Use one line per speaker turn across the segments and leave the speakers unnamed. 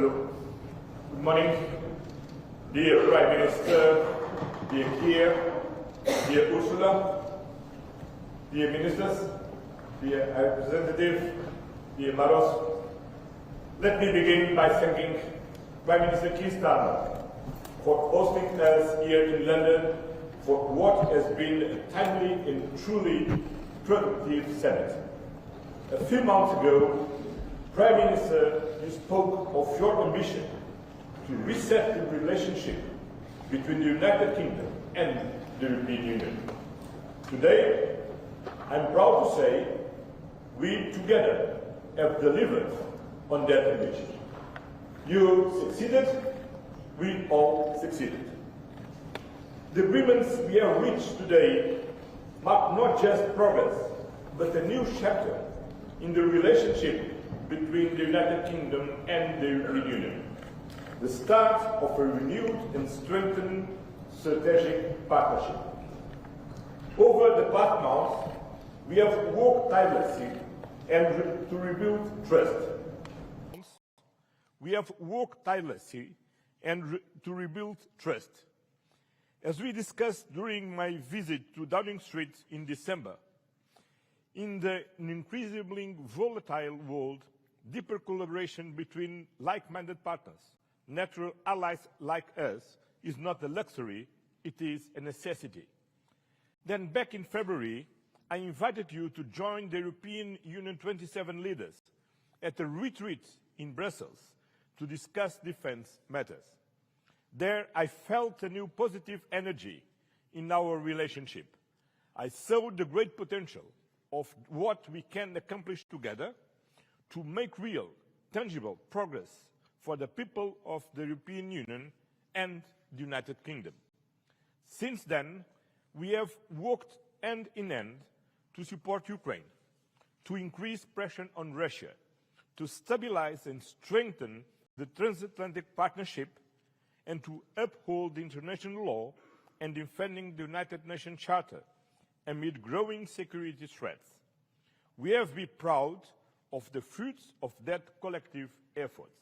Good morning, dear Prime Minister, dear Keir, dear Ursula, dear Ministers, dear Representative, dear Maros. Let me begin by thanking Prime Minister Keir Starmer for hosting us here in London for what has been a timely and truly productive summit. A few months ago, Prime Minister, you spoke of your ambition to reset the relationship between the United Kingdom and the European Union. Today, I'm proud to say we together have delivered on that ambition. You succeeded, we all succeeded. The agreements we have reached today mark not just progress, but a new chapter in the relationship between the United Kingdom and the European Union, the start of a renewed and strengthened strategic partnership. Over the past months, we have worked tirelessly to rebuild trust. To rebuild trust. As we discussed during my visit to Downing Street in December, in an increasingly volatile world, deeper collaboration between like-minded partners, natural allies like us, is not a luxury, it is a necessity. Then back in February, I invited you to join the European Union 27 leaders at a retreat in Brussels to discuss defense matters. There I felt a new positive energy in our relationship. I saw the great potential of what we can accomplish together to make real, tangible progress for the people of the European Union and the United Kingdom. Since then, we have worked hand in hand to support Ukraine, to increase pressure on Russia, to stabilize and strengthen the transatlantic partnership, and to uphold international law and defending the United Nations Charter amid growing security threats. We have been proud of the fruits of that collective effort.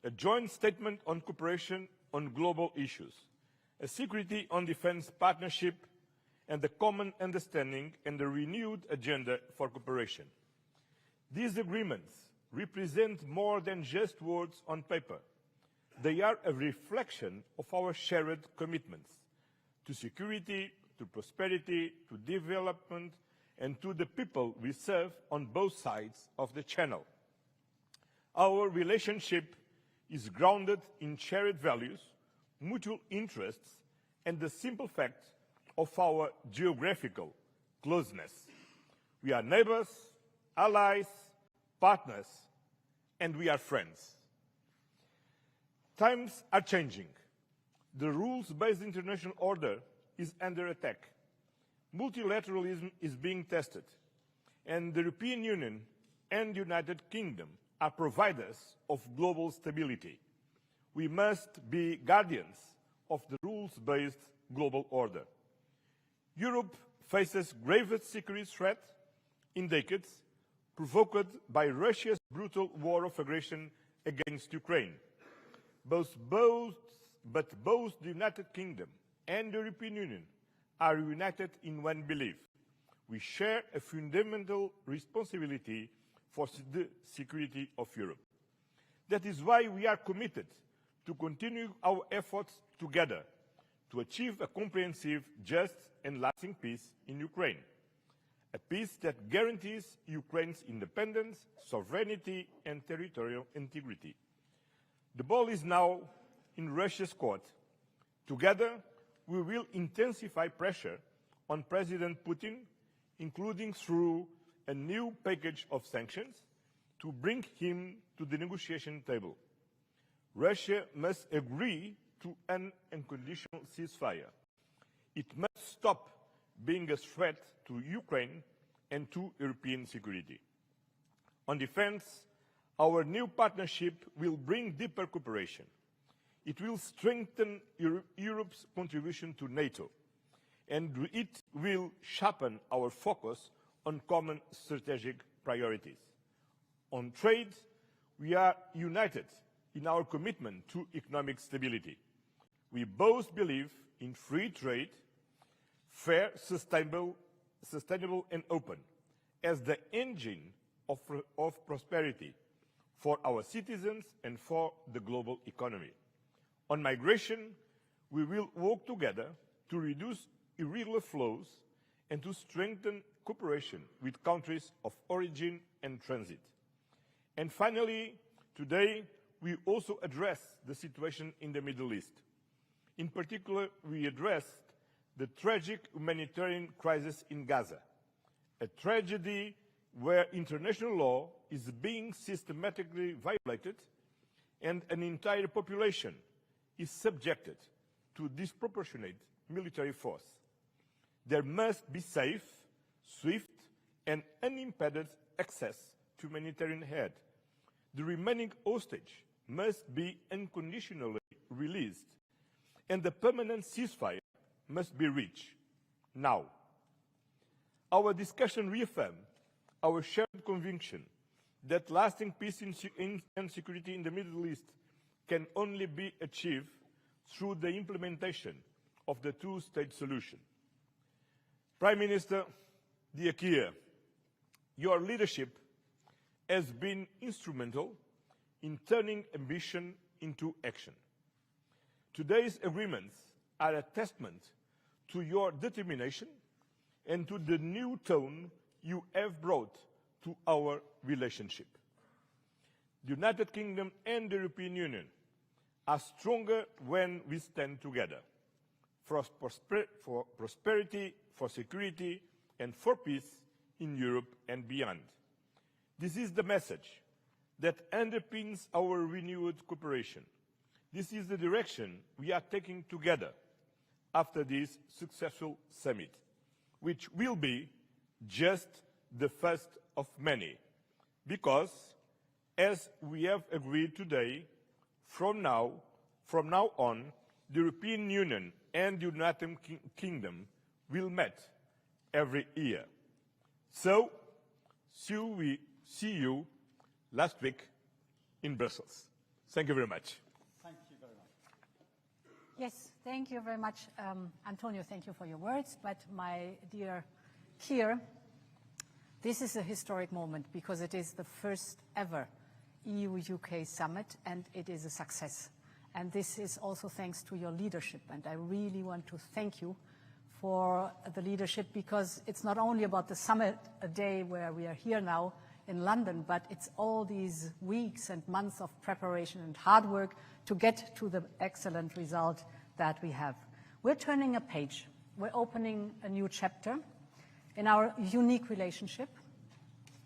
A joint statement on cooperation on global issues, a security on defense partnership, and a common understanding and a renewed agenda for cooperation. These agreements represent more than just words on paper. They are a reflection of our shared commitments to security, to prosperity, to development, and to the people we serve on both sides of the Channel. Our relationship is grounded in shared values, mutual interests, and the simple fact of our geographical closeness. We are neighbors, allies, partners, and we are friends. Times are changing. The rules-based international order is under attack. Multilateralism is being tested, and the European Union and the United Kingdom are providers of global stability. We must be guardians of the rules-based global order. Europe faces gravest security threat in decades, provoked by Russia's brutal war of aggression against Ukraine. But both the United Kingdom and the European Union are united in one belief. We share a fundamental responsibility for the security of Europe. That is why we are committed to continue our efforts together to achieve a comprehensive, just and lasting peace in Ukraine. A peace that guarantees Ukraine's independence, sovereignty, and territorial integrity. The ball is now in Russia's court. Together, we will intensify pressure on President Putin, including through a new package of sanctions, to bring him to the negotiation table. Russia must agree to an unconditional ceasefire. It must stop being a threat to Ukraine and to European security. On defense, our new partnership will bring deeper cooperation. It will strengthen Europe's contribution to NATO, and it will sharpen our focus on common strategic priorities. On trade, we are united in our commitment to economic stability. We both believe in free trade, fair, sustainable and open, as the engine of prosperity for our citizens and for the global economy. On migration, we will work together to reduce irregular flows and to strengthen cooperation with countries of origin and transit. And finally, today, we also address the situation in the Middle East. In particular, we addressed the tragic humanitarian crisis in Gaza, a tragedy where international law is being systematically violated and an entire population is subjected to disproportionate military force. There must be safe, swift and unimpeded access to humanitarian aid. The remaining hostage must be unconditionally released, and the permanent ceasefire must be reached now. Our discussion reaffirmed our shared conviction that lasting peace and security in the Middle East can only be achieved through the implementation of the two-state solution. Prime Minister, dear Keir, your leadership has been instrumental in turning ambition into action. Today's agreements are a testament to your determination and to the new tone you have brought to our relationship. The United Kingdom and the European Union are stronger when we stand together for prosperity, for security, and for peace in Europe and beyond. This is the message that underpins our renewed cooperation. This is the direction we are taking together after this successful summit, which will be just the first of many, because, as we have agreed today, from now on, the European Union and the United Kingdom will meet every year. So, we see you last week in Brussels. Thank you very much.
Thank you very much.
Yes, thank you very much, Antonio. Thank you for your words. But my dear Keir, this is a historic moment because it is the first ever EU-UK summit, and it is a success. And this is also thanks to your leadership. And I really want to thank you for the leadership, because it's not only about the summit, a day where we are here now in London, but it's all these weeks and months of preparation and hard work to get to the excellent result that we have. We're turning a page. We're opening a new chapter in our unique relationship.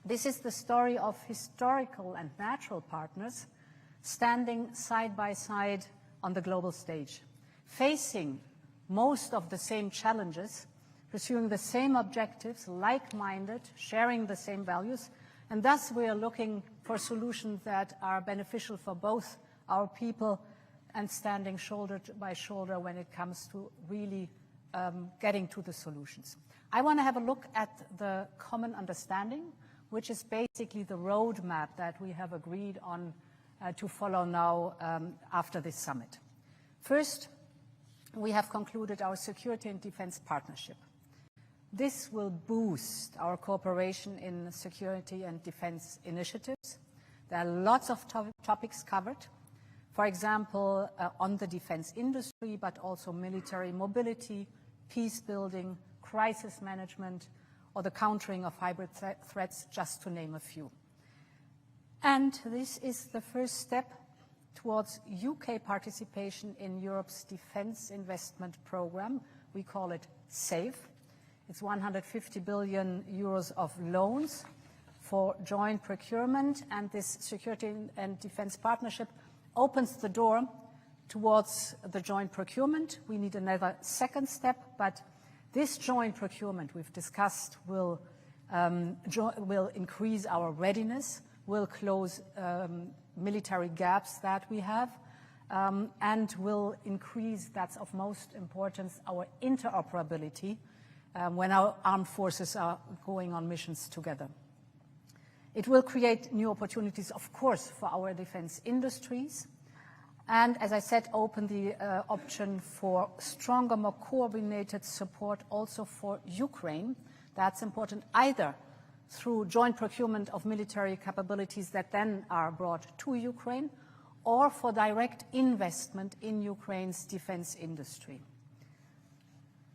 This is the story of historical and natural partners standing side by side on the global stage, facing most of the same challenges, pursuing the same objectives, like-minded, sharing the same values, and thus we are looking for solutions that are beneficial for both our people and standing shoulder by shoulder when it comes to really getting to the solutions. I want to have a look at the common understanding, which is basically the roadmap that we have agreed on to follow now after this summit. First, we have concluded our security and defense partnership. This will boost our cooperation in security and defense initiatives. There are lots of topics covered. For example, on the defense industry, but also military mobility, peace building, crisis management, or the countering of hybrid threats, just to name a few. And this is the first step towards UK participation in Europe's defense investment program. We call it SAFE. It's 150 billion euros of loans for joint procurement, and this security and defense partnership opens the door towards the joint procurement. We need another second step, but this joint procurement we've discussed will increase our readiness, will close military gaps that we have, and will increase, that's of most importance, our interoperability when our armed forces are going on missions together. It will create new opportunities, of course, for our defense industries, and, as I said, open the option for stronger, more coordinated support also for Ukraine. That's important either through joint procurement of military capabilities that then are brought to Ukraine, or for direct investment in Ukraine's defense industry.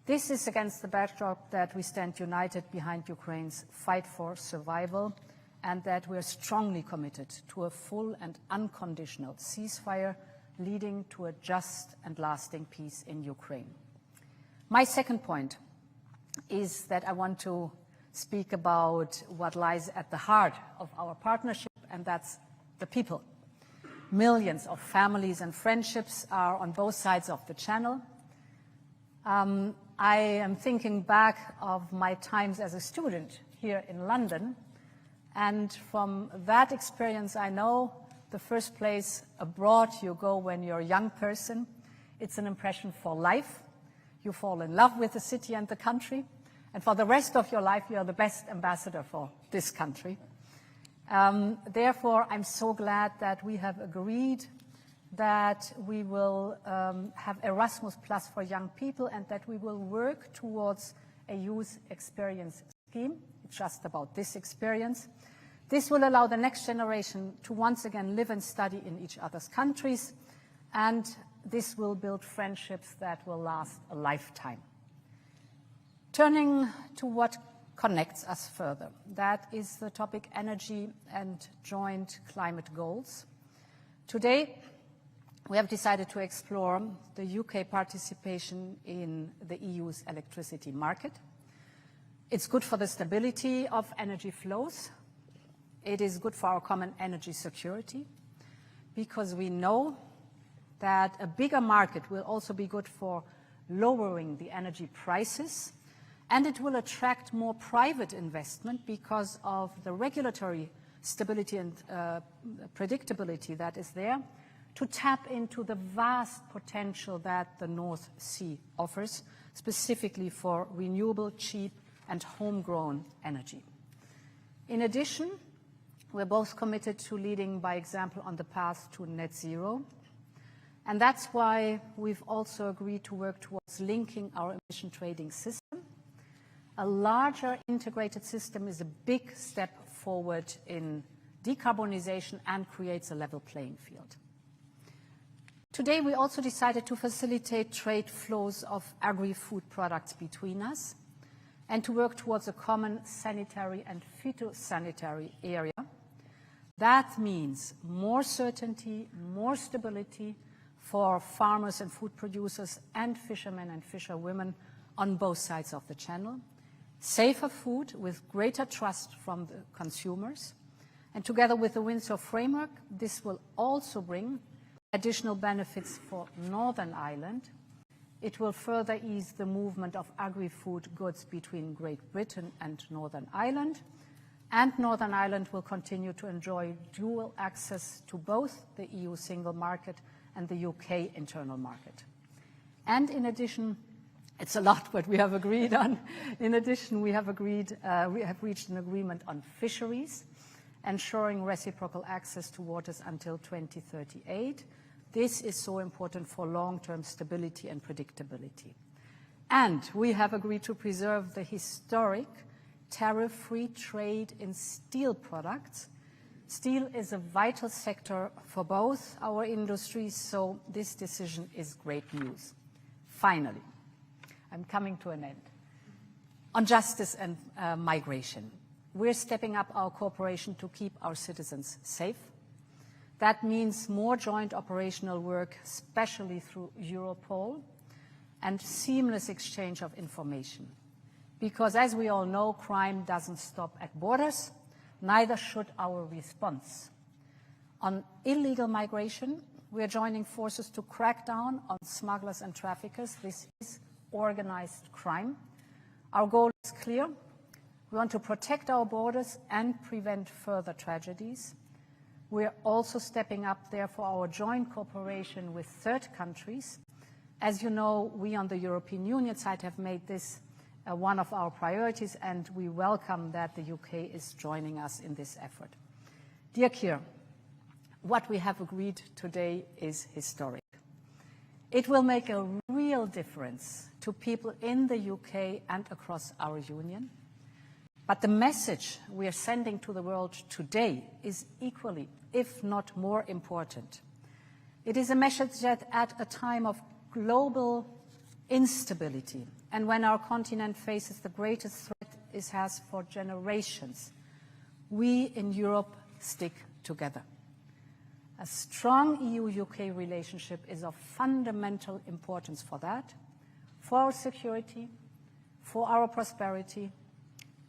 This is against the backdrop that we stand united behind Ukraine's fight for survival, and that we are strongly committed to a full and unconditional ceasefire leading to a just and lasting peace in Ukraine. My second point is that I want to speak about what lies at the heart of our partnership, and that's the people. Millions of families and friendships are on both sides of the channel. I am thinking back of my times as a student here in London, and from that experience I know the first place abroad you go when you're a young person, it's an impression for life. You fall in love with the city and the country, and for the rest of your life you're the best ambassador for this country. Therefore, I'm so glad that we have agreed that we will have Erasmus Plus for young people, and that we will work towards a youth experience scheme. It's just about this experience. This will allow the next generation to once again live and study in each other's countries, and this will build friendships that will last a lifetime. Turning to what connects us further, that is the topic energy and joint climate goals. Today, we have decided to explore the UK participation in the EU's electricity market. It's good for the stability of energy flows. It is good for our common energy security, because we know that a bigger market will also be good for lowering the energy prices, and it will attract more private investment because of the regulatory stability and predictability that is there, to tap into the vast potential that the North Sea offers, specifically for renewable, cheap, and homegrown energy. In addition, we're both committed to leading by example on the path to net zero, and that's why we've also agreed to work towards linking our emission trading system. A larger integrated system is a big step forward in decarbonization and creates a level playing field. Today, we also decided to facilitate trade flows of agri-food products between us, and to work towards a common sanitary and phytosanitary area. That means more certainty, more stability for farmers and food producers and fishermen and fisherwomen on both sides of the channel, safer food with greater trust from the consumers, and together with the Windsor framework, this will also bring additional benefits for Northern Ireland. It will further ease the movement of agri-food goods between Great Britain and Northern Ireland, and Northern Ireland will continue to enjoy dual access to both the EU single market and the UK internal market. And in addition, it's a lot what we have agreed on. In addition, we have reached an agreement on fisheries, ensuring reciprocal access to waters until 2038. This is so important for long-term stability and predictability. And we have agreed to preserve the historic tariff-free trade in steel products. Steel is a vital sector for both our industries, so this decision is great news. Finally, I'm coming to an end. On justice and migration, we're stepping up our cooperation to keep our citizens safe. That means more joint operational work, especially through Europol, and seamless exchange of information. Because as we all know, crime doesn't stop at borders, neither should our response. On illegal migration, we are joining forces to crack down on smugglers and traffickers. This is organized crime. Our goal is clear. We want to protect our borders and prevent further tragedies. We are also stepping up, therefore, our joint cooperation with third countries. As you know, we on the European Union side have made this one of our priorities, and we welcome that the UK is joining us in this effort. Dear Keir, what we have agreed today is historic. It will make a real difference to people in the UK and across our union. But the message we are sending to the world today is equally, if not more important. It is a message that at a time of global instability and when our continent faces the greatest threat it has for generations, we in Europe stick together. A strong EU-UK relationship is of fundamental importance for that, for our security, for our prosperity,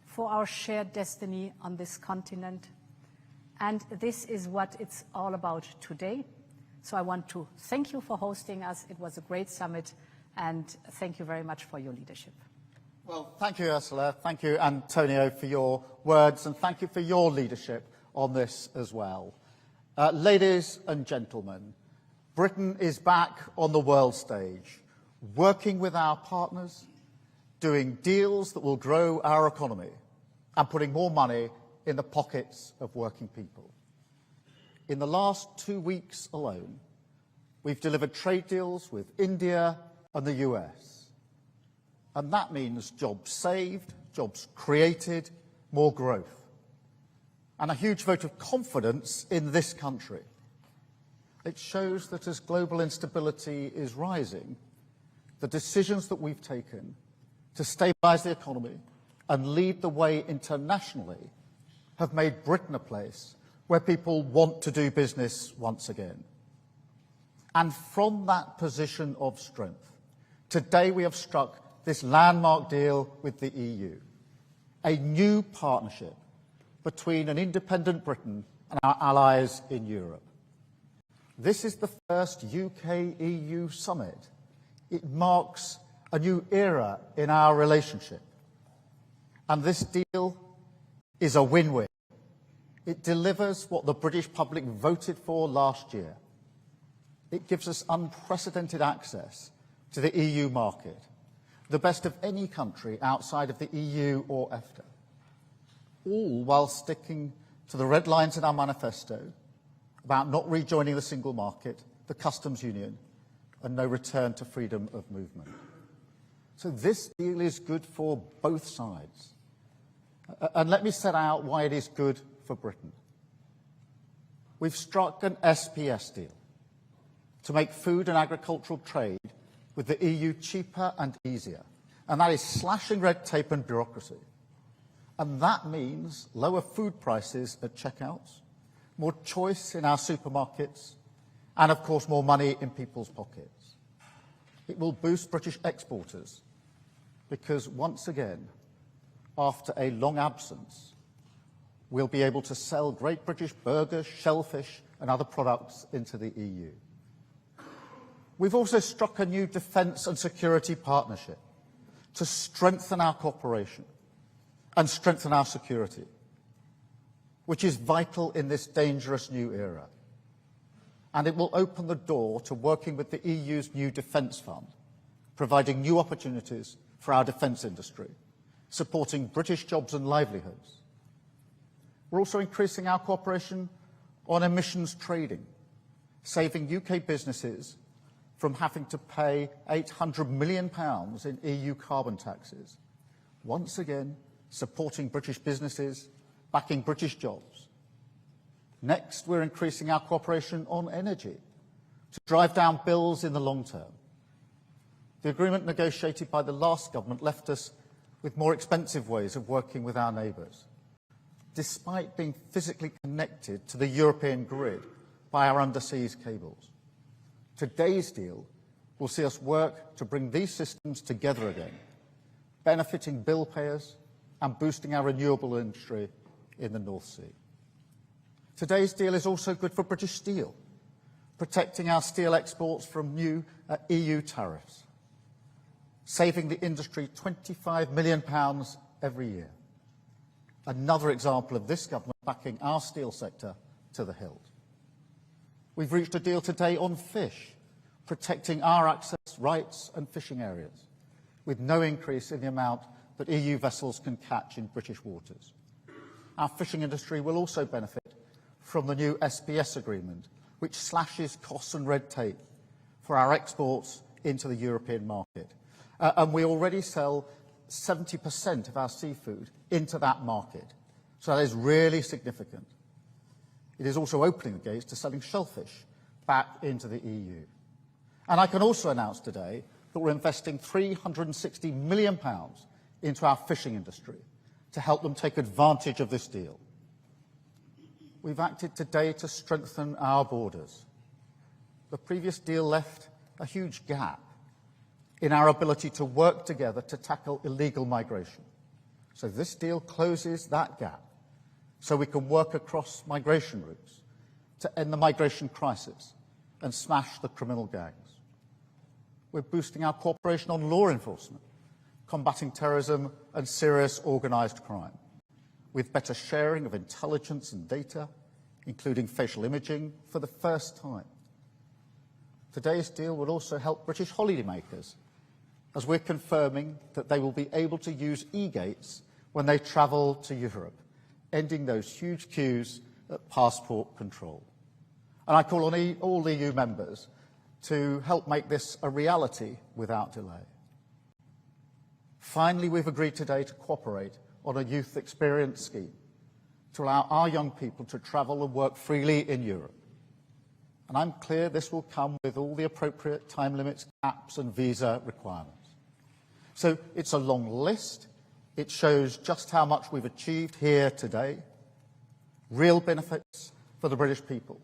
for our shared destiny on this continent. And this is what it's all about today. So I want to thank you for hosting us. It was a great summit, and thank you very much for your leadership.
Well, thank you, Ursula. Thank you, Antonio, for your words, and thank you for your leadership on this as well. Ladies and gentlemen, Britain is back on the world stage, working with our partners, doing deals that will grow our economy, and putting more money in the pockets of working people. In the last 2 weeks alone, we've delivered trade deals with India and the US. And that means jobs saved, jobs created, more growth, and a huge vote of confidence in this country. It shows that as global instability is rising, the decisions that we've taken to stabilise the economy and lead the way internationally have made Britain a place where people want to do business once again. And from that position of strength, today we have struck this landmark deal with the EU, a new partnership between an independent Britain and our allies in Europe. This is the first UK-EU summit. It marks a new era in our relationship. And this deal is a win-win. It delivers what the British public voted for last year. It gives us unprecedented access to the EU market, the best of any country outside of the EU or EFTA, all while sticking to the red lines in our manifesto about not rejoining the single market, the customs union, and no return to freedom of movement. So this deal is good for both sides. And let me set out why it is good for Britain. We've struck an SPS deal to make food and agricultural trade with the EU cheaper and easier, and that is slashing red tape and bureaucracy. And that means lower food prices at checkouts, more choice in our supermarkets, and of course more money in people's pockets. It will boost British exporters because once again, after a long absence, we'll be able to sell Great British burgers, shellfish and other products into the EU. We've also struck a new defence and security partnership to strengthen our cooperation and strengthen our security, which is vital in this dangerous new era. And it will open the door to working with the EU's new defence fund, providing new opportunities for our defence industry, supporting British jobs and livelihoods. We're also increasing our cooperation on emissions trading, saving UK businesses from having to pay £800 million in EU carbon taxes, once again supporting British businesses, backing British jobs. Next, we're increasing our cooperation on energy to drive down bills in the long term. The agreement negotiated by the last government left us with more expensive ways of working with our neighbours, despite being physically connected to the European grid by our underseas cables. Today's deal will see us work to bring these systems together again, benefiting bill payers and boosting our renewable industry in the North Sea. Today's deal is also good for British steel, protecting our steel exports from new EU tariffs, saving the industry £25 million every year. Another example of this government backing our steel sector to the hilt. We've reached a deal today on fish, protecting our access rights and fishing areas, with no increase in the amount that EU vessels can catch in British waters. Our fishing industry will also benefit from the new SPS agreement, which slashes costs and red tape for our exports into the European market. And we already sell 70% of our seafood into that market. So that is really significant. It is also opening the gates to selling shellfish back into the EU. And I can also announce today that we're investing £360 million into our fishing industry to help them take advantage of this deal. We've acted today to strengthen our borders. The previous deal left a huge gap in our ability to work together to tackle illegal migration. So this deal closes that gap so we can work across migration routes to end the migration crisis and smash the criminal gangs. We're boosting our cooperation on law enforcement, combating terrorism and serious organised crime, with better sharing of intelligence and data, including facial imaging, for the first time. Today's deal will also help British holidaymakers, as we're confirming that they will be able to use e-gates when they travel to Europe, ending those huge queues at passport control. And I call on all EU members to help make this a reality without delay. Finally, we've agreed today to cooperate on a youth experience scheme to allow our young people to travel and work freely in Europe. And I'm clear this will come with all the appropriate time limits, caps and visa requirements. So it's a long list. It shows just how much we've achieved here today. Real benefits for the British people.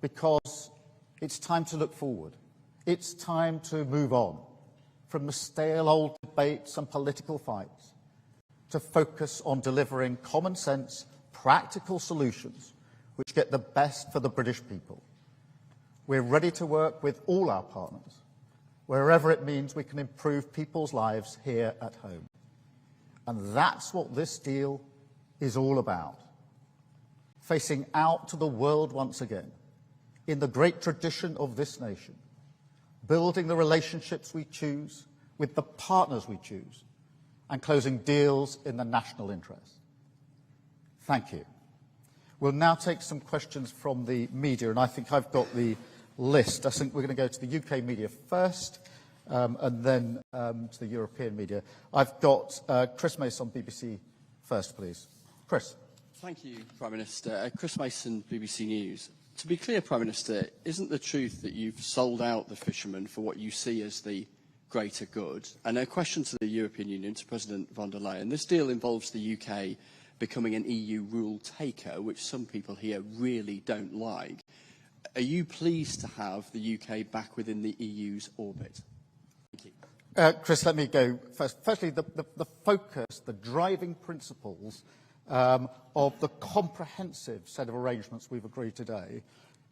Because it's time to look forward. It's time to move on from the stale old debates and political fights to focus on delivering common sense, practical solutions which get the best for the British people. We're ready to work with all our partners, wherever it means we can improve people's lives here at home. And that's what this deal is all about. Facing out to the world once again, in the great tradition of this nation, building the relationships we choose with the partners we choose, and closing deals in the national interest. Thank you. We'll now take some questions from the media, and I think I've got the list. I think we're going to go to the UK media first, and then to the European media. I've got Chris Mason, BBC first, please. Chris.
Thank you, Prime Minister. Chris Mason, BBC News. To be clear, Prime Minister, isn't the truth that you've sold out the fishermen for what you see as the greater good? And a question to the European Union, to President von der Leyen. This deal involves the UK becoming an EU rule taker, which some people here really don't like. Are you pleased to have the UK back within the EU's orbit? Thank you.
Chris, let me go first. Firstly, the focus, the driving principles of the comprehensive set of arrangements we've agreed today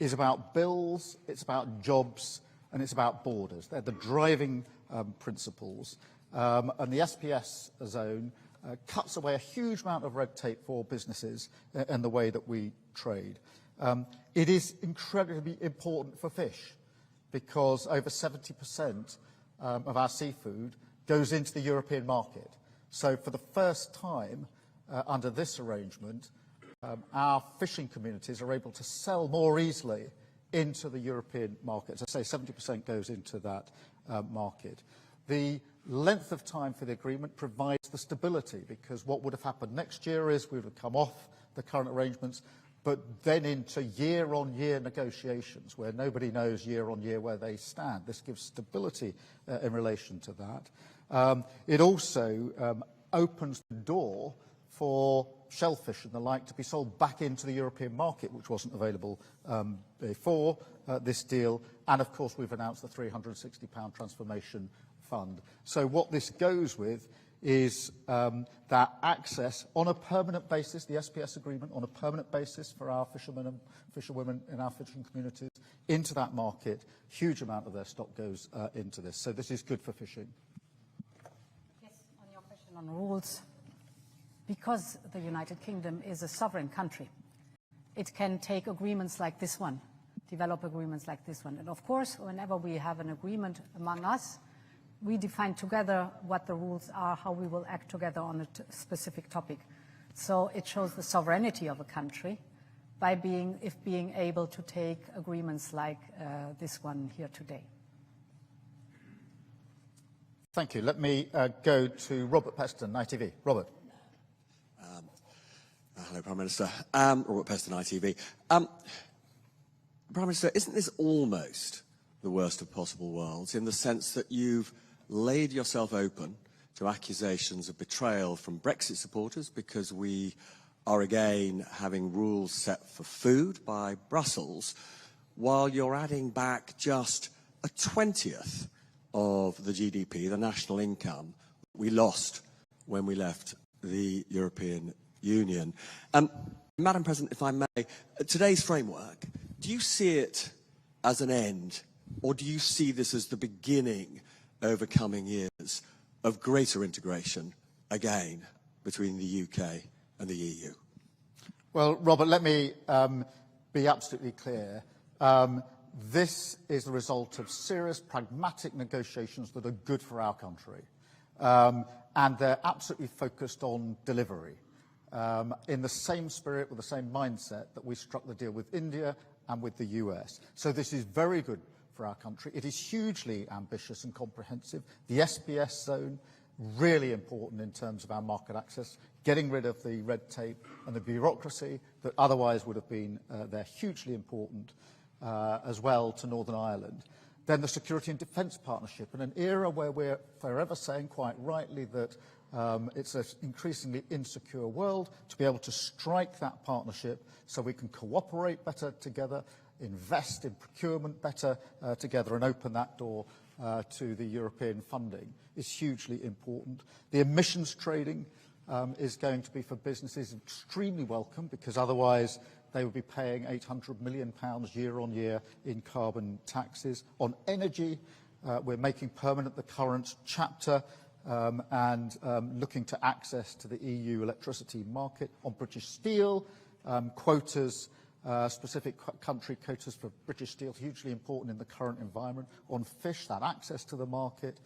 is about bills, it's about jobs, and it's about borders. They're the driving principles. And the SPS zone cuts away a huge amount of red tape for businesses and the way that we trade. It is incredibly important for fish because over 70% of our seafood goes into the European market. So for the first time under this arrangement, our fishing communities are able to sell more easily into the European market. As I say, 70% goes into that market. The length of time for the agreement provides the stability, because what would have happened next year is we would have come off the current arrangements, but then into year-on-year negotiations where nobody knows year-on-year where they stand. This gives stability in relation to that. It also opens the door for shellfish and the like to be sold back into the European market, which wasn't available before this deal. And, of course, we've announced the £360 transformation fund. So what this goes with is that access on a permanent basis, the SPS agreement on a permanent basis for our fishermen and fisherwomen in our fishing communities into that market. Huge amount of their stock goes into this. So this is good for fishing.
Yes, on your question on rules, because the United Kingdom is a sovereign country, it can take agreements like this one, develop agreements like this one. And of course, whenever we have an agreement among us, we define together what the rules are, how we will act together on a specific topic. So it shows the sovereignty of a country, by being able to take agreements like this one here today.
Thank you. Let me go to Robert Peston, ITV. Robert.
Hello, Prime Minister. Robert Peston, ITV. Prime Minister, isn't this almost the worst of possible worlds in the sense that you've laid yourself open to accusations of betrayal from Brexit supporters because we are again having rules set for food by Brussels, while you're adding back just a 20th of the GDP, the national income, we lost when we left the European Union. Madam President, if I may, today's framework, do you see it as an end, or do you see this as the beginning over coming years of greater integration again between the UK and the EU?
Well, Robert, let me be absolutely clear. This is the result of serious, pragmatic negotiations that are good for our country. And they're absolutely focused on delivery. In the same spirit, with the same mindset that we struck the deal with India and with the US. So this is very good for our country. It is hugely ambitious and comprehensive. The SPS zone, really important in terms of our market access, getting rid of the red tape and the bureaucracy that otherwise would have been there, hugely important as well to Northern Ireland. Then the security and defence partnership, in an era where we're forever saying quite rightly that it's an increasingly insecure world, to be able to strike that partnership so we can cooperate better together, invest in procurement better together and open that door to the European funding is hugely important. The emissions trading is going to be for businesses extremely welcome, because otherwise they would be paying £800 million year on year in carbon taxes. On energy, we're making permanent the current chapter and looking to access to the EU electricity market. On British steel, quotas, specific country quotas for British steel, hugely important in the current environment. On fish, that access to the market.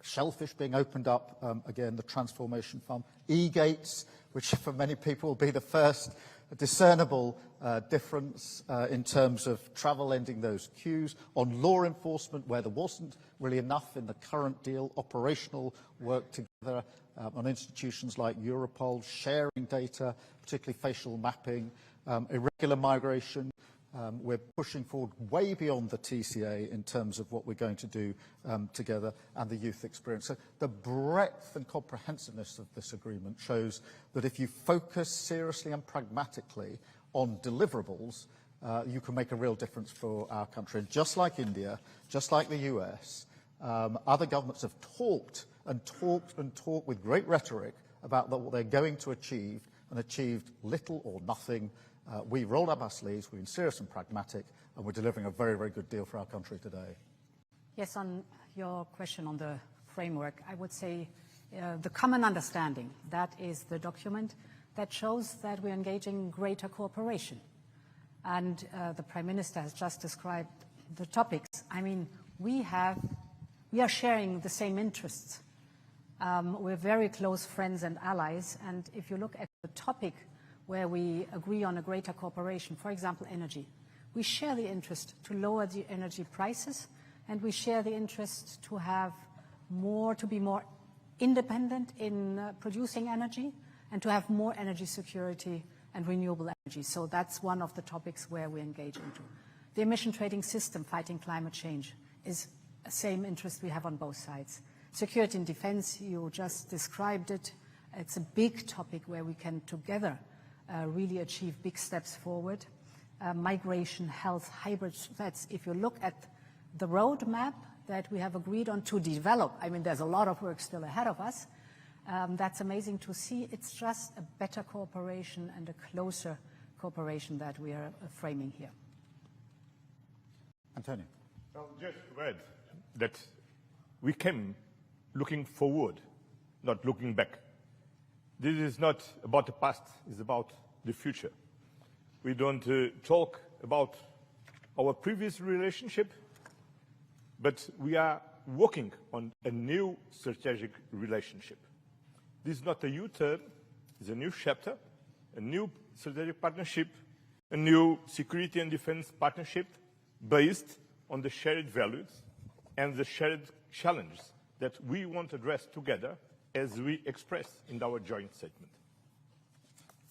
Shellfish being opened up, again, the transformation fund. E-gates, which for many people will be the first discernible difference in terms of travel, ending those queues. On law enforcement, where there wasn't really enough in the current deal, operational work together on institutions like Europol, sharing data, particularly facial mapping, irregular migration. We're pushing forward way beyond the TCA in terms of what we're going to do together, and the youth experience. So the breadth and comprehensiveness of this agreement shows that if you focus seriously and pragmatically on deliverables, you can make a real difference for our country. And just like India, just like the US, other governments have talked and talked and talked with great rhetoric about what they're going to achieve, and achieved little or nothing. We rolled up our sleeves, we've been serious and pragmatic, and we're delivering a very, very good deal for our country today.
Yes, on your question on the framework, I would say the common understanding, that is the document that shows that we're engaging in greater cooperation. And the Prime Minister has just described the topics. I mean, we are sharing the same interests. We're very close friends and allies, and if you look at the topic where we agree on a greater cooperation, for example, energy. We share the interest to lower the energy prices, and we share the interest to have to be more independent in producing energy, and to have more energy security and renewable energy. So that's one of the topics where we engage into. The emission trading system, fighting climate change, is the same interest we have on both sides. Security and defense, you just described it. It's a big topic where we can together really achieve big steps forward. Migration, health, hybrid threats. If you look at the roadmap that we have agreed on to develop, I mean, there's a lot of work still ahead of us. That's amazing to see. It's just a better cooperation and a closer cooperation that we are framing here.
Antonio.
Well, just to add that we came looking forward, not looking back. This is not about the past, it's about the future. We don't talk about our previous relationship, but we are working on a new strategic relationship. This is not a U-turn, it's a new chapter, a new strategic partnership a new security and defense partnership based on the shared values and the shared challenges that we want to address together as we express in our joint statement.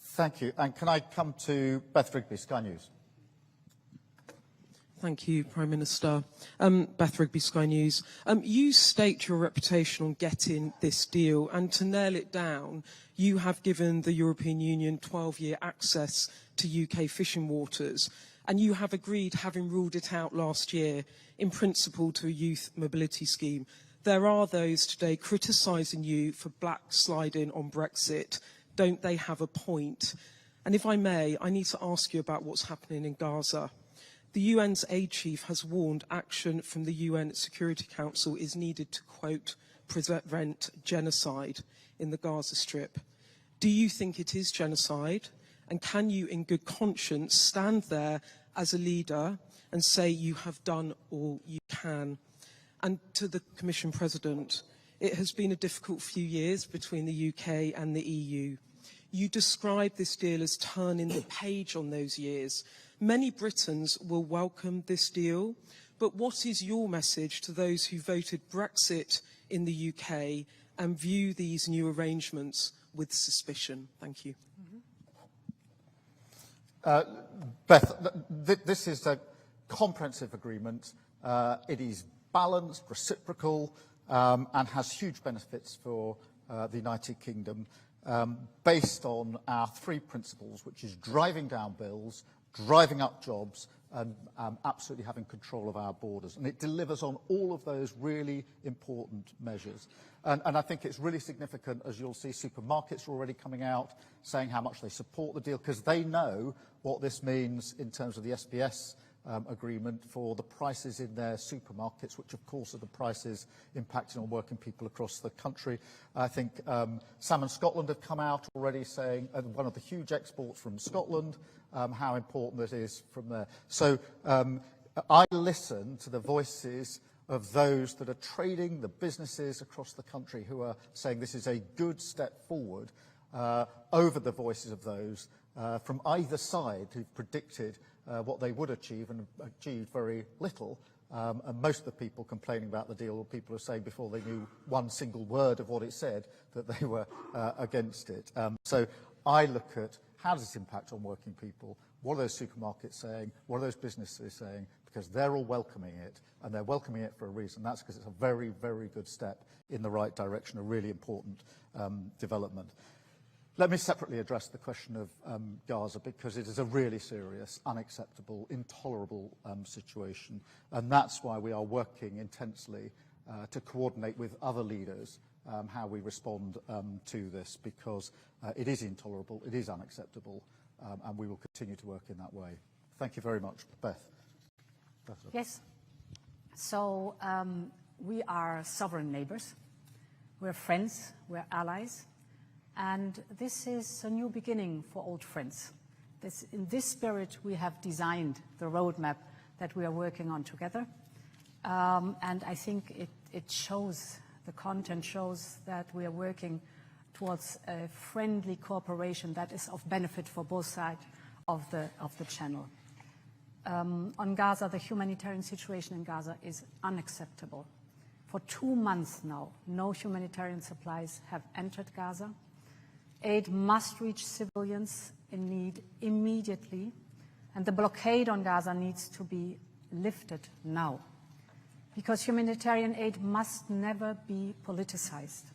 Thank you. And can I come to Beth Rigby, Sky News?
Thank you, Prime Minister. Beth Rigby, Sky News. You staked your reputation on getting this deal, and to nail it down, you have given the European Union 12-year access to UK fishing waters, and you have agreed, having ruled it out last year, in principle to a youth mobility scheme. There are those today criticising you for backsliding on Brexit. Don't they have a point? And if I may, I need to ask you about what's happening in Gaza. The UN's aid chief has warned action from the UN Security Council is needed to, quote, prevent genocide in the Gaza Strip. Do you think it is genocide? And can you, in good conscience, stand there as a leader and say you have done all you can? And to the Commission President, it has been a difficult few years between the UK and the EU. You describe this deal as turning the page on those years. Many Britons will welcome this deal, but what is your message to those who voted Brexit in the UK and view these new arrangements with suspicion? Thank you.
Beth, this is a comprehensive agreement. It is balanced, reciprocal, and has huge benefits for the United Kingdom, based on our three principles, which is driving down bills, driving up jobs, and absolutely having control of our borders. And it delivers on all of those really important measures. And I think it's really significant, as you'll see, supermarkets are already coming out saying how much they support the deal, because they know what this means in terms of the SPS agreement for the prices in their supermarkets, which of course are the prices impacting on working people across the country. I think Salmon Scotland have come out already saying, one of the huge exports from Scotland, how important it is from there. So I listen to the voices of those that are trading, the businesses across the country who are saying this is a good step forward, over the voices of those from either side who've predicted what they would achieve and achieved very little. And most of the people complaining about the deal were people who saying before they knew one single word of what it said that they were against it. So I look at how does it impact on working people? What are those supermarkets saying? What are those businesses saying? Because they're all welcoming it, and they're welcoming it for a reason. That's because it's a very, very good step in the right direction, a really important development. Let me separately address the question of Gaza, because it is a really serious, unacceptable, intolerable situation. And that's why we are working intensely to coordinate with other leaders how we respond to this, because it is intolerable, it is unacceptable, and we will continue to work in that way. Thank you very much. Beth.
Yes. So we are sovereign neighbours. We're friends, we're allies. And this is a new beginning for old friends. In this spirit, we have designed the roadmap that we are working on together. And I think it shows, the content shows that we are working towards a friendly cooperation that is of benefit for both sides of the channel. On Gaza, the humanitarian situation in Gaza is unacceptable. For 2 months now, no humanitarian supplies have entered Gaza. Aid must reach civilians in need immediately, and the blockade on Gaza needs to be lifted now, because humanitarian aid must never be politicized.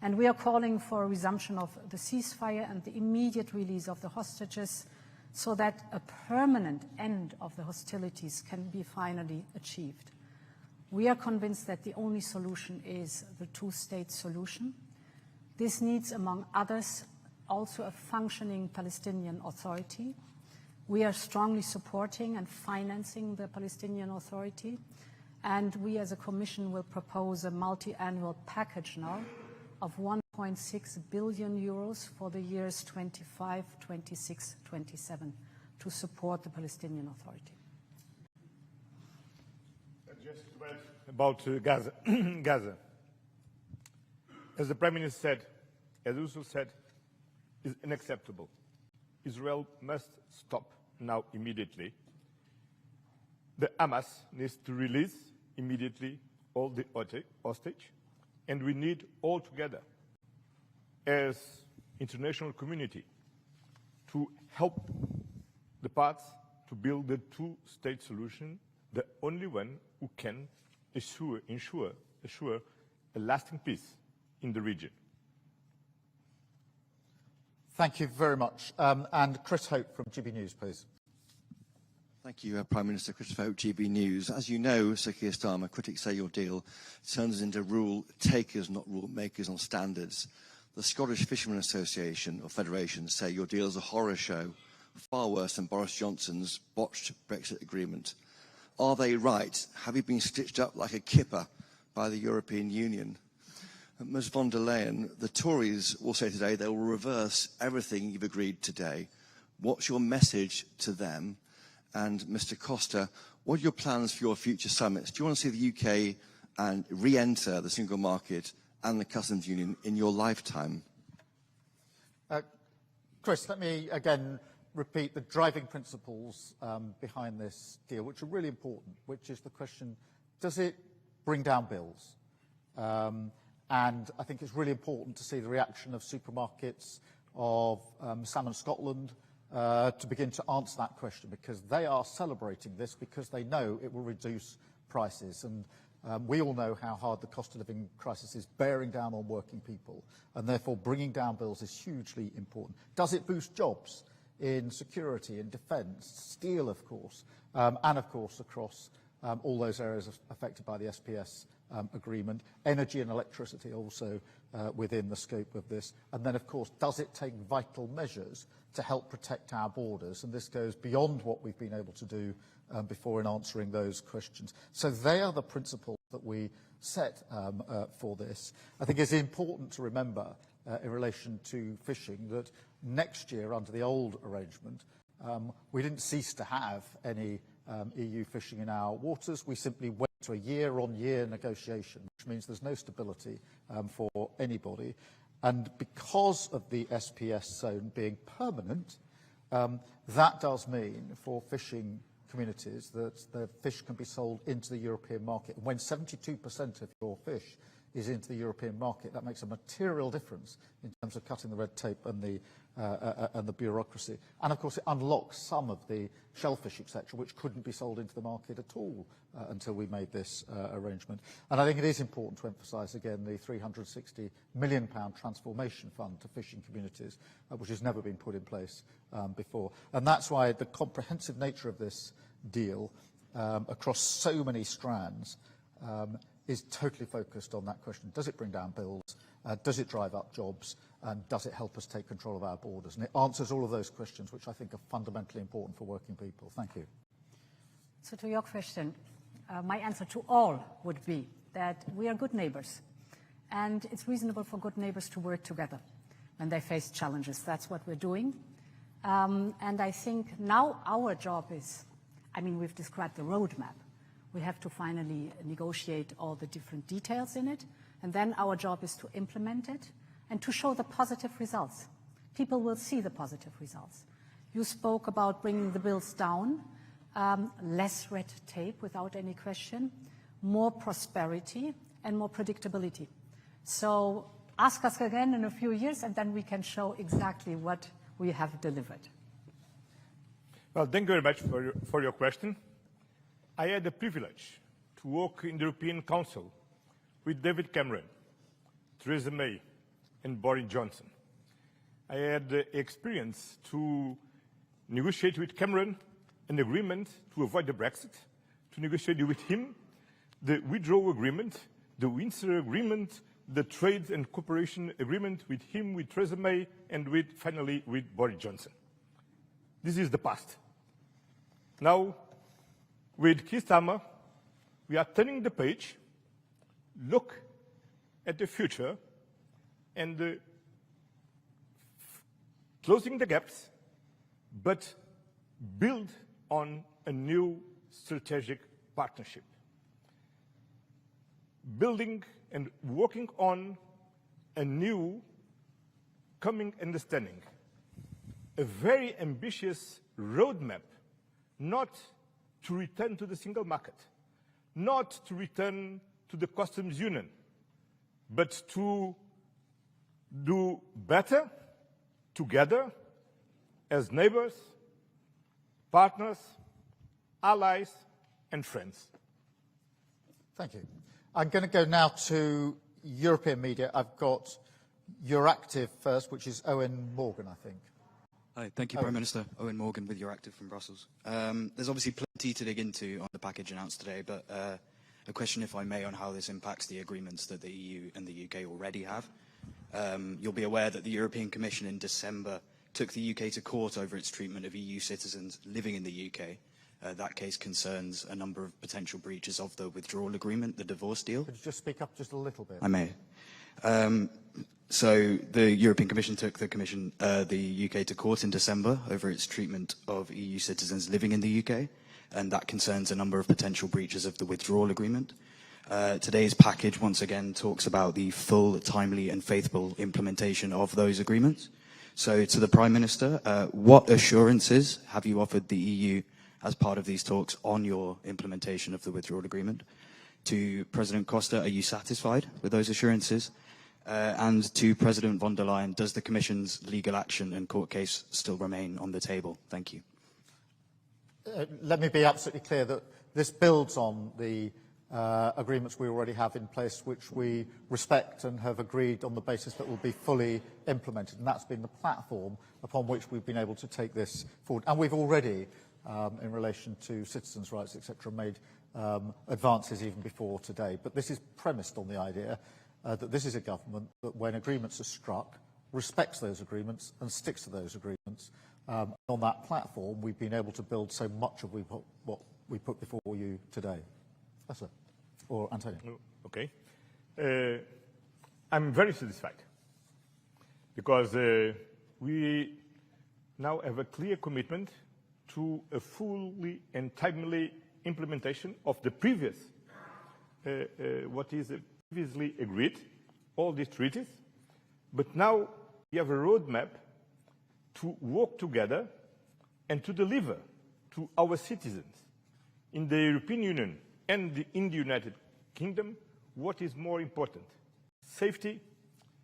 And we are calling for a resumption of the ceasefire and the immediate release of the hostages so that a permanent end of the hostilities can be finally achieved. We are convinced that the only solution is the two-state solution. This needs, among others, also a functioning Palestinian Authority. We are strongly supporting and financing the Palestinian Authority, and we as a Commission will propose a multi-annual package now of 1.6 billion euros for the years 25, 26, 27 to support the Palestinian Authority.
Just to add about Gaza. Gaza. As the Prime Minister said, as Ursula said, is unacceptable. Israel must stop now immediately. The Hamas needs to release immediately all the hostage, and we need all together as international community to help the parts to build the two-state solution, the only one who can ensure a lasting peace in the region.
Thank you very much. And Chris Hope from GB News, please.
Thank you, Prime Minister. Christopher Hope, GB News. As you know, Sir Keir Starmer, critics say your deal turns us into rule takers, not rule makers on standards. The Scottish Fishermen Association, or Federation, say your deal is a horror show, far worse than Boris Johnson's botched Brexit agreement. Are they right? Have you been stitched up like a kipper by the European Union? Ms von der Leyen, the Tories will say today they will reverse everything you've agreed today. What's your message to them? And Mr Costa, what are your plans for your future summits? Do you want to see the UK and re-enter the single market and the customs union in your lifetime?
Chris, let me again repeat the driving principles behind this deal, which are really important, which is the question, does it bring down bills? And I think it's really important to see the reaction of supermarkets, of Salmon Scotland, to begin to answer that question, because they are celebrating this because they know it will reduce prices. And we all know how hard the cost of living crisis is bearing down on working people, and therefore bringing down bills is hugely important. Does it boost jobs in security, in defence, steel, of course, and of course across all those areas affected by the SPS agreement, energy and electricity also within the scope of this. And then, of course, does it take vital measures to help protect our borders? And this goes beyond what we've been able to do before in answering those questions. So they are the principles that we set for this. I think it's important to remember in relation to fishing that next year, under the old arrangement, we didn't cease to have any EU fishing in our waters. We simply went to a year-on-year negotiation, which means there's no stability for anybody. And because of the SPS zone being permanent, that does mean for fishing communities that the fish can be sold into the European market. And when 72% of your fish is into the European market, that makes a material difference in terms of cutting the red tape and the bureaucracy. And of course, it unlocks some of the shellfish, etc., which couldn't be sold into the market at all until we made this arrangement. And I think it is important to emphasise again the £360 million transformation fund to fishing communities, which has never been put in place before. And that's why the comprehensive nature of this deal across so many strands is totally focused on that question. Does it bring down bills? Does it drive up jobs? And does it help us take control of our borders? And it answers all of those questions, which I think are fundamentally important for working people. Thank you.
So to your question, my answer to all would be that we are good neighbours. And it's reasonable for good neighbours to work together when they face challenges. That's what we're doing. And I think now our job is, I mean, we've described the roadmap. We have to finally negotiate all the different details in it. And then our job is to implement it and to show the positive results. People will see the positive results. You spoke about bringing the bills down, less red tape without any question, more prosperity and more predictability. So ask us again in a few years and then we can show exactly what we have delivered.
Well, thank you very much for your question. I had the privilege to work in the European Council with David Cameron, Theresa May and Boris Johnson. I had the experience to negotiate with Cameron an agreement to avoid the Brexit, to negotiate with him the withdrawal agreement, the Windsor Agreement, the trade and cooperation agreement with him, with Theresa May, and finally with Boris Johnson. This is the past. Now, with Keir Starmer, we are turning the page, look at the future, and closing the gaps, but build on a new strategic partnership. Building and working on a new coming understanding, a very ambitious roadmap, not to return to the single market, not to return to the customs union, but to do better together as neighbors, partners, allies, and friends.
Thank you. I'm going to go now to European media. I've got Euractiv first, which is Owen Morgan, I think.
Hi, thank you, Prime Minister. Owen Morgan with Euractiv from Brussels. There's obviously plenty to dig into on the package announced today, but a question, if I may, on how this impacts the agreements that the EU and the UK already have. You'll be aware that the European Commission in December took the UK to court over its treatment of EU citizens living in the UK. That case concerns a number of potential breaches of the withdrawal agreement, the divorce deal.
Could you just speak up just a little bit?
I may. So the European Commission took the UK to court in December over its treatment of EU citizens living in the UK, and that concerns a number of potential breaches of the withdrawal agreement. Today's package once again talks about the full, timely and faithful implementation of those agreements. So to the Prime Minister, what assurances have you offered the EU as part of these talks on your implementation of the withdrawal agreement? To President Costa, are you satisfied with those assurances? And to President von der Leyen, does the Commission's legal action and court case still remain on the table? Thank you.
Let me be absolutely clear that this builds on the agreements we already have in place, which we respect and have agreed on the basis that will be fully implemented. And that's been the platform upon which we've been able to take this forward. And we've already, in relation to citizens' rights, etc., made advances even before today. But this is premised on the idea that this is a government that, when agreements are struck, respects those agreements and sticks to those agreements. On that platform, we've been able to build so much of what we put before you today. Ursula, or Antonio.
Okay. I'm very satisfied because we now have a clear commitment to a fully and timely implementation of the previous, what is previously agreed, all these treaties. But now we have a roadmap to work together and to deliver to our citizens in the European Union and in the United Kingdom what is more important: safety,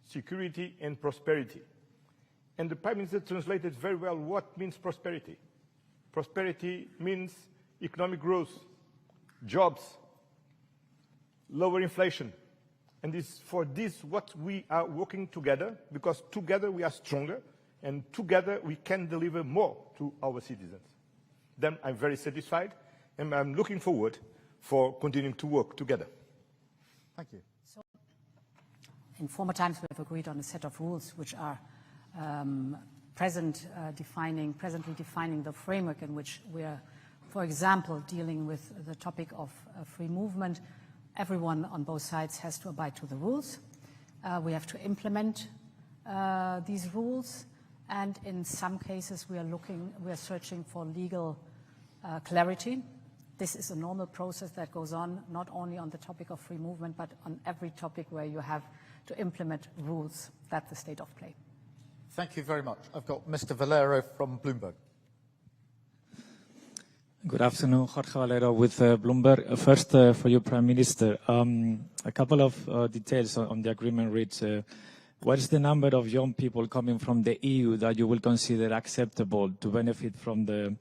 security and prosperity. And the Prime Minister translated very well what means prosperity. Prosperity means economic growth, jobs, lower inflation. And for this what we are working together, because together we are stronger and together we can deliver more to our citizens. Then I'm very satisfied and I'm looking forward for continuing to work together.
Thank you.
So, in former times we have agreed on a set of rules which are presently defining the framework in which we are, for example, dealing with the topic of free movement. Everyone on both sides has to abide to the rules. We have to implement these rules, and in some cases we are searching for legal clarity. This is a normal process that goes on not only on the topic of free movement, but on every topic where you have to implement rules. That's the state of play.
Thank you very much. I've got Mr. Valero from Bloomberg.
Good afternoon, Jorge Valero with Bloomberg. First, for you, Prime Minister, a couple of details on the agreement reads. What is the number of young people coming from the EU that you will consider acceptable to benefit from the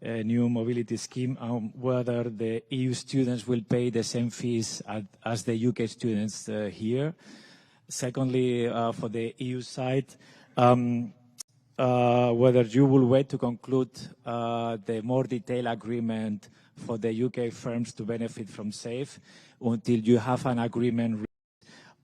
new mobility scheme, and whether the EU students will pay the same fees as the UK students here? Secondly, for the EU side, whether you will wait to conclude the more detailed agreement for the UK firms to benefit from SAFE until you have an agreement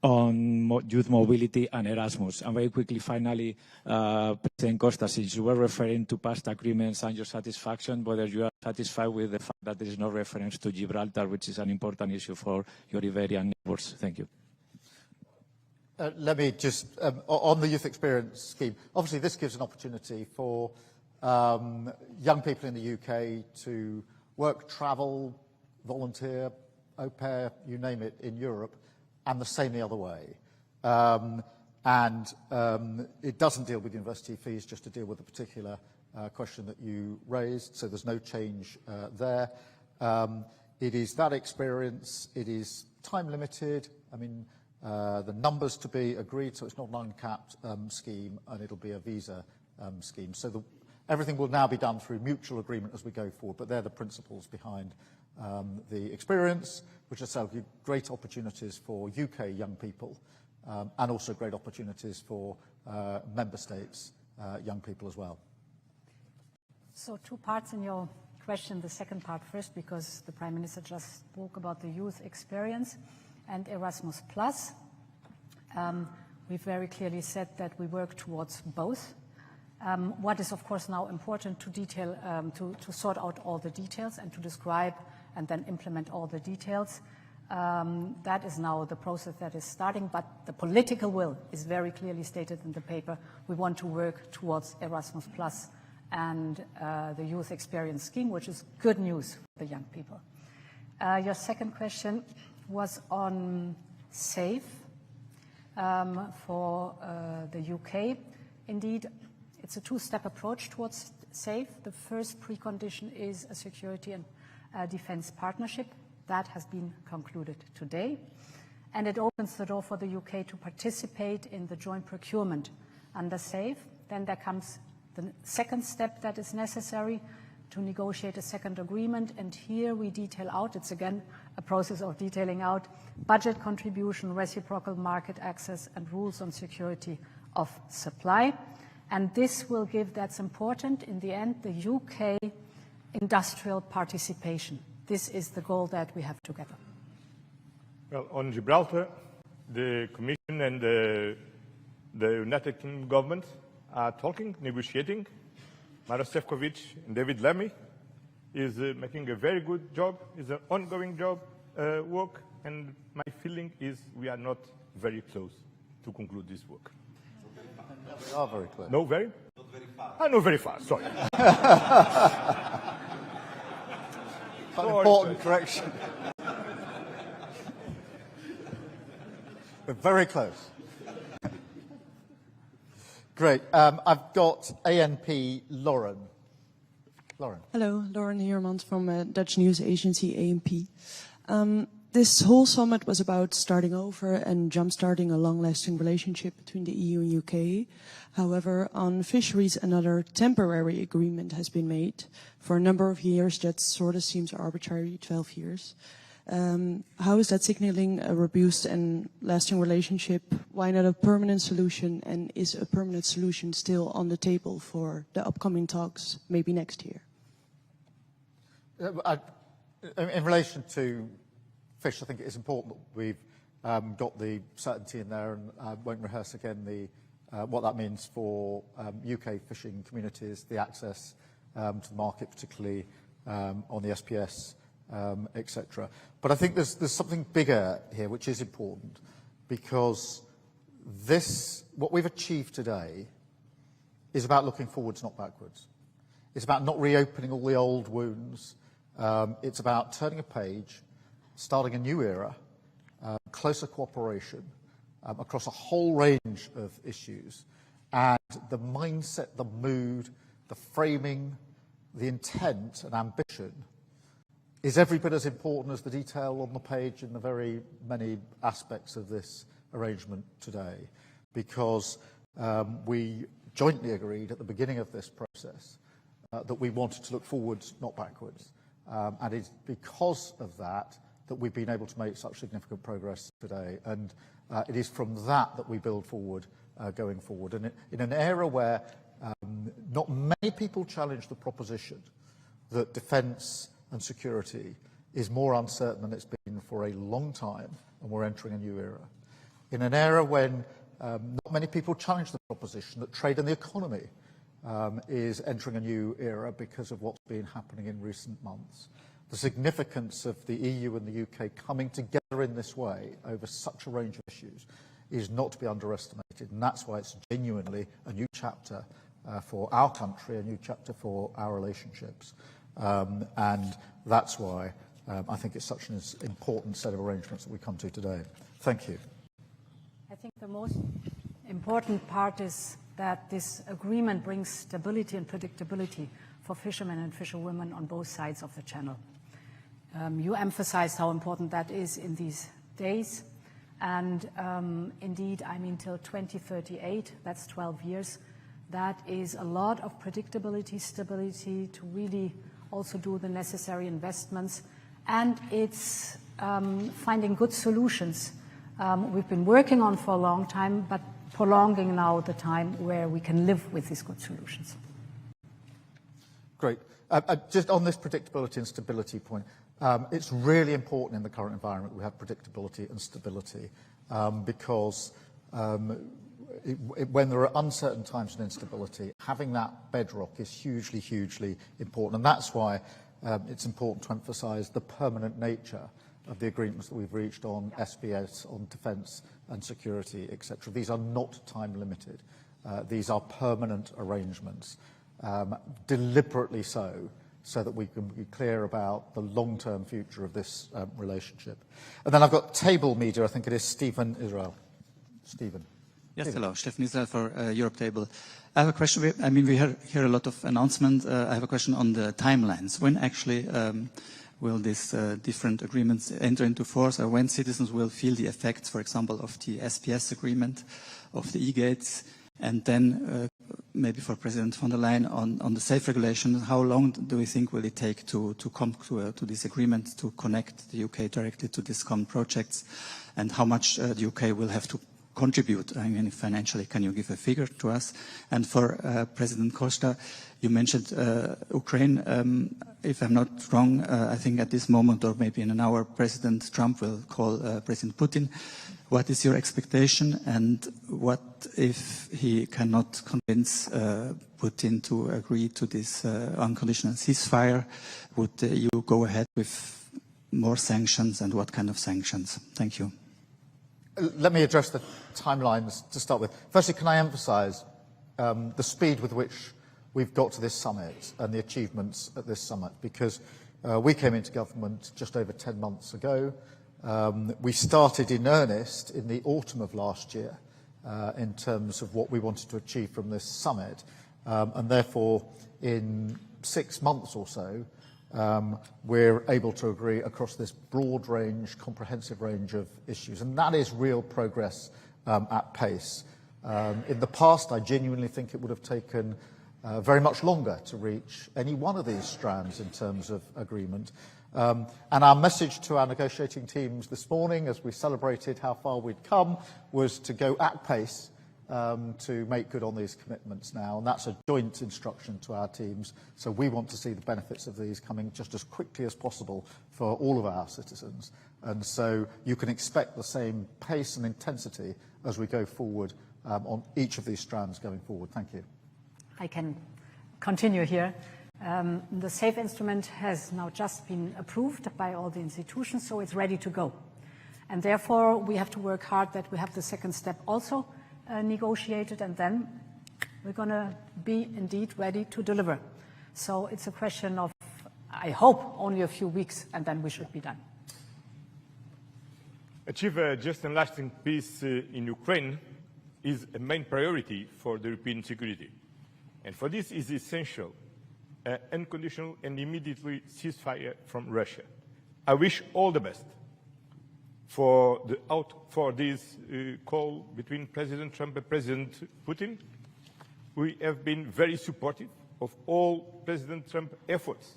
on youth mobility and Erasmus. And very quickly, finally, President Costa, since you were referring to past agreements and your satisfaction, whether you are satisfied with the fact that there is no reference to Gibraltar, which is an important issue for your Iberian neighbours. Thank you.
Let me just, on the youth experience scheme, obviously this gives an opportunity for young people in the UK to work, travel, volunteer, au pair, you name it, in Europe, and the same the other way. It doesn't deal with university fees, just to deal with a particular question that you raised, so there's no change there. It is that experience. It is time limited. I mean, the numbers to be agreed, so it's not an uncapped scheme, and it'll be a visa scheme. So everything will now be done through mutual agreement as we go forward, but they're the principles behind the experience, which are great opportunities for UK young people, and also great opportunities for member states' young people as well.
So 2 parts in your question. The second part first, because the Prime Minister just spoke about the youth experience and Erasmus+. We've very clearly said that we work towards both. What is, of course, now important to detail, to sort out all the details and to describe and then implement all the details. That is now the process that is starting, but the political will is very clearly stated in the paper. We want to work towards Erasmus+ and the youth experience scheme, which is good news for the young people. Your second question was on SAFE for the UK. Indeed, it's a 2-step approach towards SAFE. The first precondition is a security and defence partnership. That has been concluded today. And it opens the door for the UK to participate in the joint procurement under SAFE. Then there comes the second step that is necessary to negotiate a second agreement. And here we detail out, it's again a process of detailing out, budget contribution, reciprocal market access, and rules on security of supply. And this will give, that's important, in the end, the UK industrial participation. This is the goal that we have together.
Well, on Gibraltar, the Commission and the United Kingdom government are talking, negotiating. Maros Sefcovic and David Lammy is making a very good job. It's an ongoing job, work, and my feeling is we are not very close to conclude this work.
We are very close.
No, very? Not very fast. Ah, no, very fast, sorry.
An important correction. We're very close. Great. I've got ANP Lauren. Lauren.
Hello, Lauren Heermans from Dutch news agency ANP. This whole summit was about starting over and jump-starting a long-lasting relationship between the EU and UK. However, on fisheries, another temporary agreement has been made for a number of years that sort of seems arbitrary, 12 years. How is that signaling a robust and lasting relationship? Why not a permanent solution? And is a permanent solution still on the table for the upcoming talks, maybe next year?
In relation to fish, I think it is important that we've got the certainty in there, and I won't rehearse again what that means for UK fishing communities, the access to the market, particularly on the SPS, etc. But I think there's something bigger here which is important, because what we've achieved today is about looking forwards, not backwards. It's about not reopening all the old wounds. It's about turning a page, starting a new era, closer cooperation across a whole range of issues. And the mindset, the mood, the framing, the intent and ambition is every bit as important as the detail on the page in the very many aspects of this arrangement today. Because we jointly agreed at the beginning of this process that we wanted to look forwards, not backwards. And it's because of that we've been able to make such significant progress today. And it is from that we build forward going forward. And in an era where not many people challenge the proposition that defence and security is more uncertain than it's been for a long time, and we're entering a new era. In an era when not many people challenge the proposition that trade and the economy is entering a new era because of what's been happening in recent months. The significance of the EU and the UK coming together in this way over such a range of issues is not to be underestimated, and that's why it's genuinely a new chapter for our country, a new chapter for our relationships. And that's why I think it's such an important set of arrangements that we come to today. Thank you.
I think the most important part is that this agreement brings stability and predictability for fishermen and fisherwomen on both sides of the channel. You emphasized how important that is in these days. And indeed, I mean, till 2038, that's 12 years, that is a lot of predictability, stability to really also do the necessary investments. And it's finding good solutions we've been working on for a long time, but prolonging now the time where we can live with these good solutions.
Great. Just on this predictability and stability point, it's really important in the current environment we have predictability and stability because when there are uncertain times and instability, having that bedrock is hugely, hugely important. And that's why it's important to emphasise the permanent nature of the agreements that we've reached on SBS, on defence and security, etc. These are not time limited. These are permanent arrangements, deliberately so that we can be clear about the long-term future of this relationship. And then I've got Table Media, I think it is Stephen Israel. Stephen.
Yes, hello. Stephen Israel for Europe Table. I have a question. I mean, we hear a lot of announcements. I have a question on the timelines. When actually will these different agreements enter into force, or when citizens will feel the effects, for example, of the SPS agreement, of the e-gates, and then maybe for President von der Leyen on the safe regulation, how long do we think will it take to come to this agreement, to connect the UK directly to these common projects, and how much the UK will have to contribute? I mean, financially, can you give a figure to us? And for President Costa, you mentioned Ukraine. If I'm not wrong, I think at this moment, or maybe in an hour, President Trump will call President Putin. What is your expectation, and what if he cannot convince Putin to agree to this unconditional ceasefire? Would you go ahead with more sanctions, and what kind of sanctions? Thank you.
Let me address the timelines to start with. Firstly, can I emphasise the speed with which we've got to this summit and the achievements at this summit, because we came into government just over 10 months ago. We started in earnest in the autumn of last year in terms of what we wanted to achieve from this summit, and therefore in 6 months or so we're able to agree across this broad range, comprehensive range of issues, and that is real progress at pace. In the past, I genuinely think it would have taken very much longer to reach any one of these strands in terms of agreement. And our message to our negotiating teams this morning, as we celebrated how far we'd come, was to go at pace to make good on these commitments now. And that's a joint instruction to our teams. So we want to see the benefits of these coming just as quickly as possible for all of our citizens. And so you can expect the same pace and intensity as we go forward on each of these strands going forward. Thank you.
I can continue here. The SAFE instrument has now just been approved by all the institutions, so it's ready to go. And therefore, we have to work hard that we have the second step also negotiated, and then we're going to be indeed ready to deliver. So it's a question of, I hope, only a few weeks, and then we should be done.
Achieve a just and lasting peace in Ukraine is a main priority for the European security. And for this is essential unconditional and immediately ceasefire from Russia. I wish all the best for this call between President Trump and President Putin. We have been very supportive of all President Trump's efforts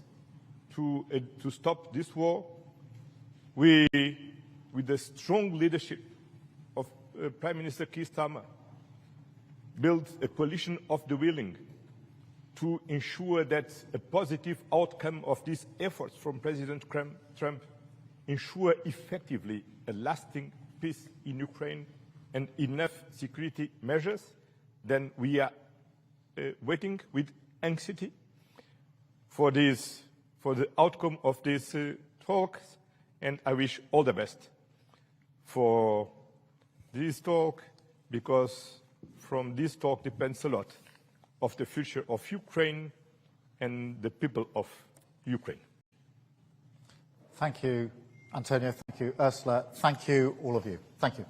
to stop this war. With the strong leadership of Prime Minister Keir Starmer, built a coalition of the willing to ensure that a positive outcome of these efforts from President Trump ensure effectively a lasting peace in Ukraine and enough security measures. Then we are waiting with anxiety for the outcome of these talks, and I wish all the best for this talk, because from this talk depends a lot of the future of Ukraine and the people of Ukraine.
Thank you, Antonio. Thank you, Ursula. Thank you, all of you. Thank you.